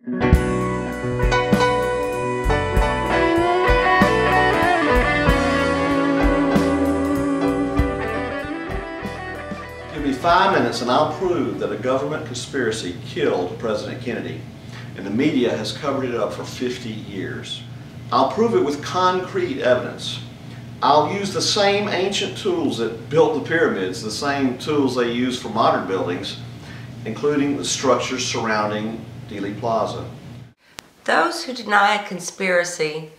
Give me 5 minutes and I'll prove that a government conspiracy killed President Kennedy, and the media has covered it up for 50 years. I'll prove it with concrete evidence. I'll use the same ancient tools that built the pyramids, the same tools they use for modern buildings, including the structures surrounding Dealey Plaza. Those who deny a conspiracy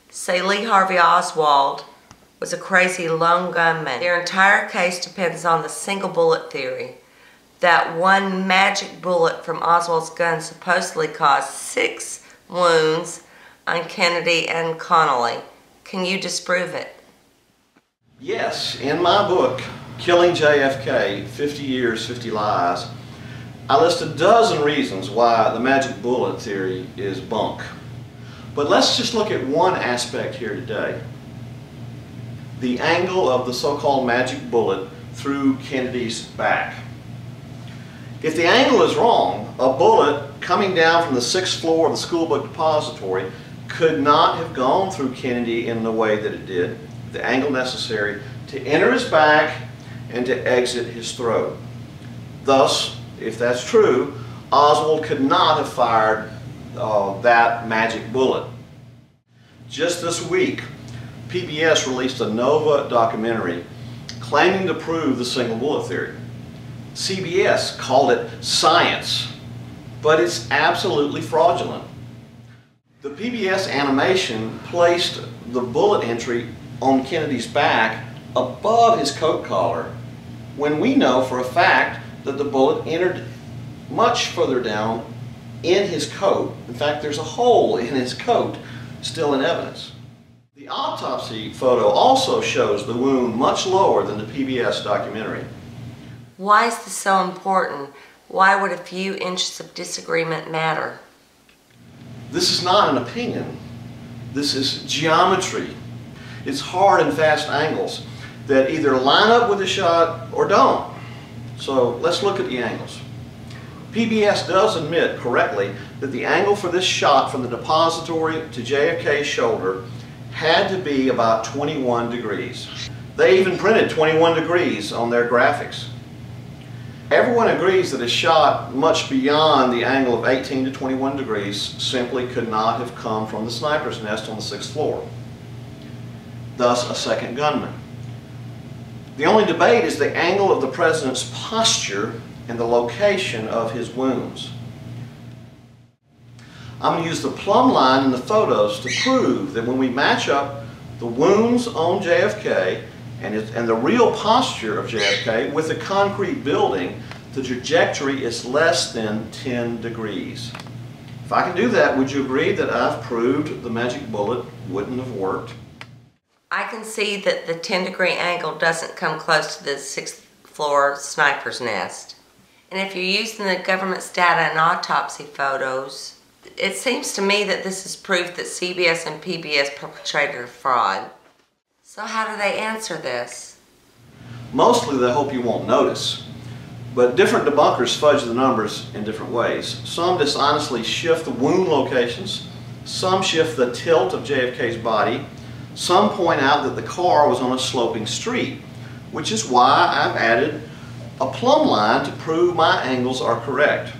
say Lee Harvey Oswald was a crazy lone gunman. Their entire case depends on the single bullet theory. That one magic bullet from Oswald's gun supposedly caused 6 wounds on Kennedy and Connolly. Can you disprove it? Yes, in my book, Killing JFK, 50 Years, 50 Lies, I list a dozen reasons why the magic bullet theory is bunk. But let's just look at one aspect here today. The angle of the so-called magic bullet through Kennedy's back. If the angle is wrong, a bullet coming down from the 6th floor of the schoolbook depository could not have gone through Kennedy in the way that it did, the angle necessary to enter his back and to exit his throat. Thus, if that's true, Oswald could not have fired that magic bullet. Just this week, PBS released a Nova documentary claiming to prove the single bullet theory. CBS called it science, but it's absolutely fraudulent. The PBS animation placed the bullet entry on Kennedy's back above his coat collar, when we know for a fact that the bullet entered much further down in his coat. In fact, there's a hole in his coat still in evidence. The autopsy photo also shows the wound much lower than the PBS documentary. Why is this so important? Why would a few inches of disagreement matter? This is not an opinion. This is geometry. It's hard and fast angles that either line up with the shot or don't. So let's look at the angles. PBS does admit correctly that the angle for this shot from the depository to JFK's shoulder had to be about 21 degrees. They even printed 21 degrees on their graphics. Everyone agrees that a shot much beyond the angle of 18 to 21 degrees simply could not have come from the sniper's nest on the 6th floor. Thus, a second gunman. The only debate is the angle of the president's posture and the location of his wounds. I'm going to use the plumb line in the photos to prove that when we match up the wounds on JFK and the real posture of JFK with the concrete building, the trajectory is less than 10 degrees. If I can do that, would you agree that I've proved the magic bullet wouldn't have worked? I can see that the 10-degree angle doesn't come close to the 6th floor sniper's nest. And if you're using the government's data and autopsy photos, it seems to me that this is proof that CBS and PBS perpetrated a fraud. So how do they answer this? Mostly they hope you won't notice. But different debunkers fudge the numbers in different ways. Some dishonestly shift the wound locations. Some shift the tilt of JFK's body. Some point out that the car was on a sloping street, which is why I've added a plumb line to prove my angles are correct.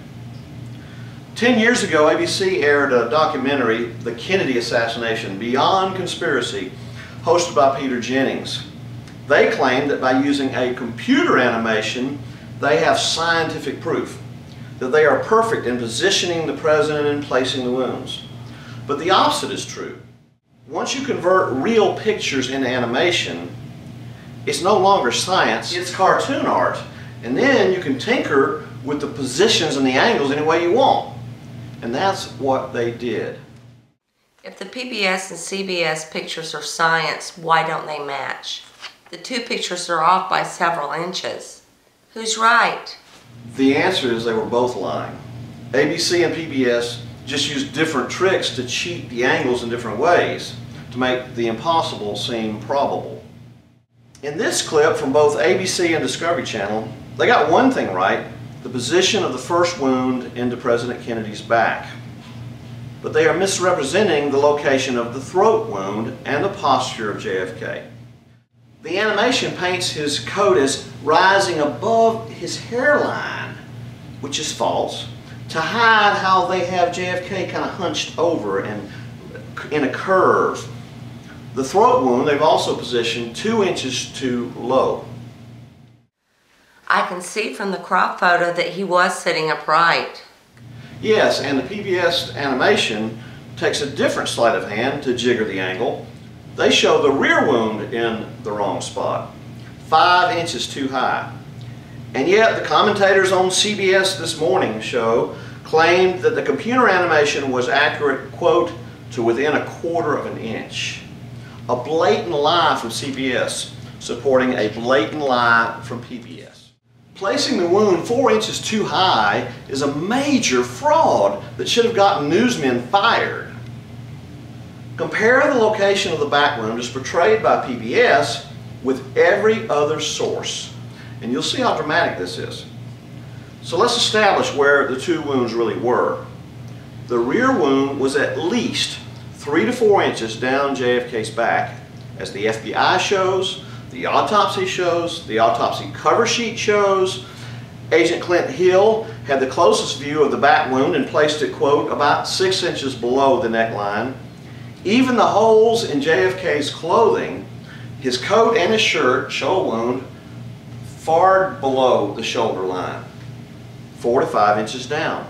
10 years ago, ABC aired a documentary, The Kennedy Assassination, Beyond Conspiracy, hosted by Peter Jennings. They claim that by using a computer animation, they have scientific proof that they are perfect in positioning the president and placing the wounds. But the opposite is true. Once you convert real pictures into animation, it's no longer science, it's cartoon art. And then you can tinker with the positions and the angles any way you want. And that's what they did. If the PBS and CBS pictures are science, why don't they match? The two pictures are off by several inches. Who's right? The answer is they were both lying. ABC and PBS just used different tricks to cheat the angles in different ways to make the impossible seem probable. In this clip from both ABC and Discovery Channel, they got one thing right, the position of the first wound into President Kennedy's back. but they are misrepresenting the location of the throat wound and the posture of JFK. The animation paints his coat as rising above his hairline, which is false, to hide how they have JFK kind of hunched over and in a curve. The throat wound they've also positioned 2 inches too low. I can see from the crop photo that he was sitting upright. Yes, and the PBS animation takes a different sleight of hand to jigger the angle. They show the rear wound in the wrong spot, 5 inches too high. And yet the commentators on CBS This Morning show claimed that the computer animation was accurate, quote, to within 1/4 of an inch. A blatant lie from CBS supporting a blatant lie from PBS. Placing the wound 4 inches too high is a major fraud that should have gotten newsmen fired. Compare the location of the back wound as portrayed by PBS with every other source, and you'll see how dramatic this is. So let's establish where the 2 wounds really were. The rear wound was at least 3 to 4 inches down JFK's back, as the FBI shows, the autopsy shows, the autopsy cover sheet shows. Agent Clint Hill had the closest view of the back wound and placed it, quote, about 6 inches below the neckline. Even the holes in JFK's clothing, his coat and his shirt show a wound far below the shoulder line, 4 to 5 inches down.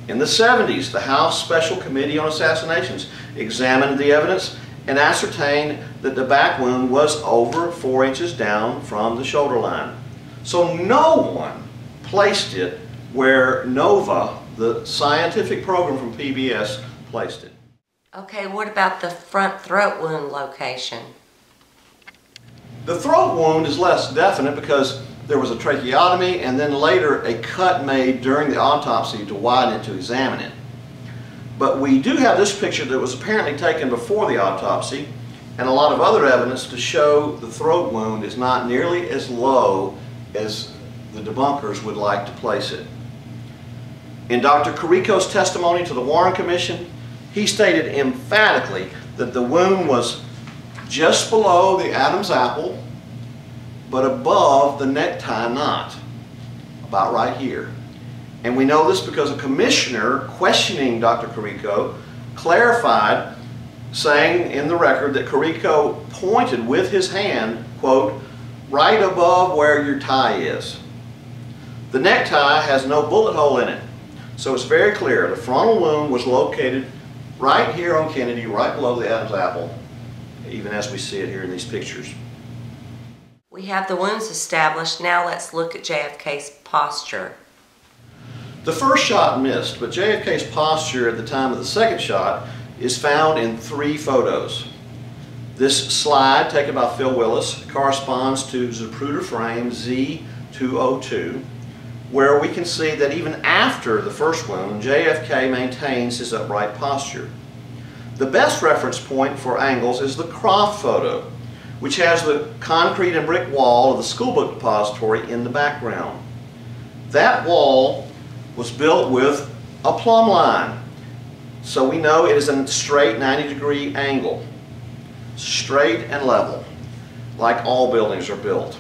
In the 70s, the House Special Committee on Assassinations examined the evidence and ascertained that the back wound was over 4 inches down from the shoulder line. So no one placed it where NOVA, the scientific program from PBS, placed it. Okay, what about the front throat wound location? The throat wound is less definite because there was a tracheotomy and then later a cut made during the autopsy to widen it to examine it. But we do have this picture that was apparently taken before the autopsy and a lot of other evidence to show the throat wound is not nearly as low as the debunkers would like to place it. In Dr. Carrico's testimony to the Warren Commission, he stated emphatically that the wound was just below the Adam's apple, but above the necktie knot, about right here. And we know this because a commissioner questioning Dr. Carrico clarified, saying in the record that Carrico pointed with his hand, quote, right above where your tie is. The necktie has no bullet hole in it, so it's very clear the frontal wound was located right here on Kennedy, right below the Adam's apple, even as we see it here in these pictures. We have the wounds established. Now let's look at JFK's posture. The first shot missed, but JFK's posture at the time of the second shot is found in 3 photos. This slide, taken by Phil Willis, corresponds to Zapruder frame Z202, where we can see that even after the first wound, JFK maintains his upright posture. The best reference point for angles is the Croft photo, which has the concrete and brick wall of the schoolbook depository in the background. That wall was built with a plumb line, so we know it is a straight 90-degree angle, straight and level, like all buildings are built.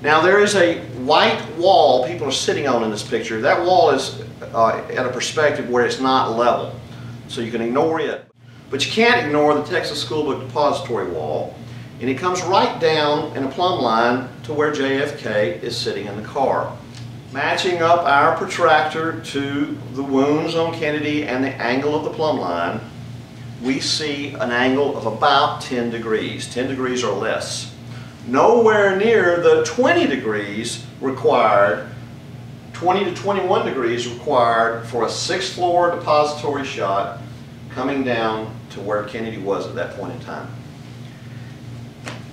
Now there is a white wall people are sitting on in this picture. That wall is at a perspective where it's not level, so you can ignore it. But you can't ignore the Texas Schoolbook Depository wall, and it comes right down in a plumb line to where JFK is sitting in the car. Matching up our protractor to the wounds on Kennedy and the angle of the plumb line, we see an angle of about 10 degrees, 10 degrees or less. Nowhere near the 20 degrees required, 20 to 21 degrees required for a 6th floor depository shot coming down to where Kennedy was at that point in time.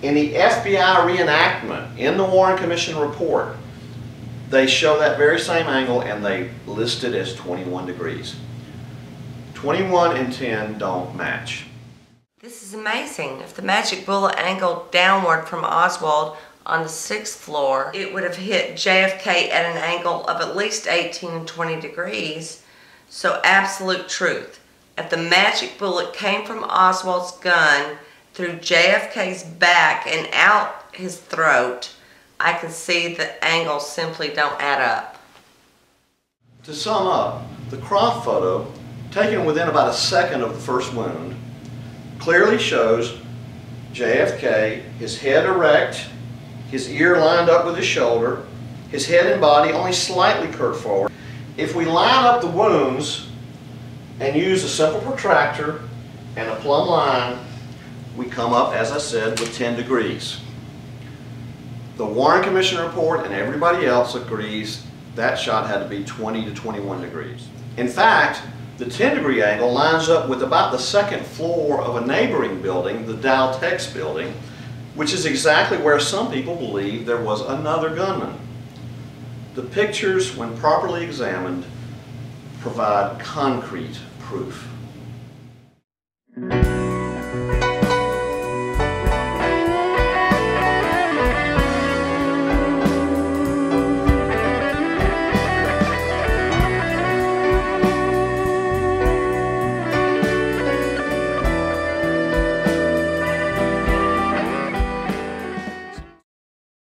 In the FBI reenactment, in the Warren Commission report, they show that very same angle and they list it as 21 degrees. 21 and 10 don't match. This is amazing. If the magic bullet angled downward from Oswald on the 6th floor, it would have hit JFK at an angle of at least 18 and 20 degrees. So absolute truth. If the magic bullet came from Oswald's gun through JFK's back and out his throat, I can see the angles simply don't add up. To sum up, the Croft photo, taken within about a second of the first wound, clearly shows JFK, his head erect, his ear lined up with his shoulder, his head and body only slightly curved forward. If we line up the wounds and use a simple protractor and a plumb line, we come up, as I said, with 10 degrees. The Warren Commission report and everybody else agrees that shot had to be 20 to 21 degrees. In fact, the 10-degree angle lines up with about the second floor of a neighboring building, the Dow Tex building, which is exactly where some people believe there was another gunman. The pictures, when properly examined, provide concrete proof.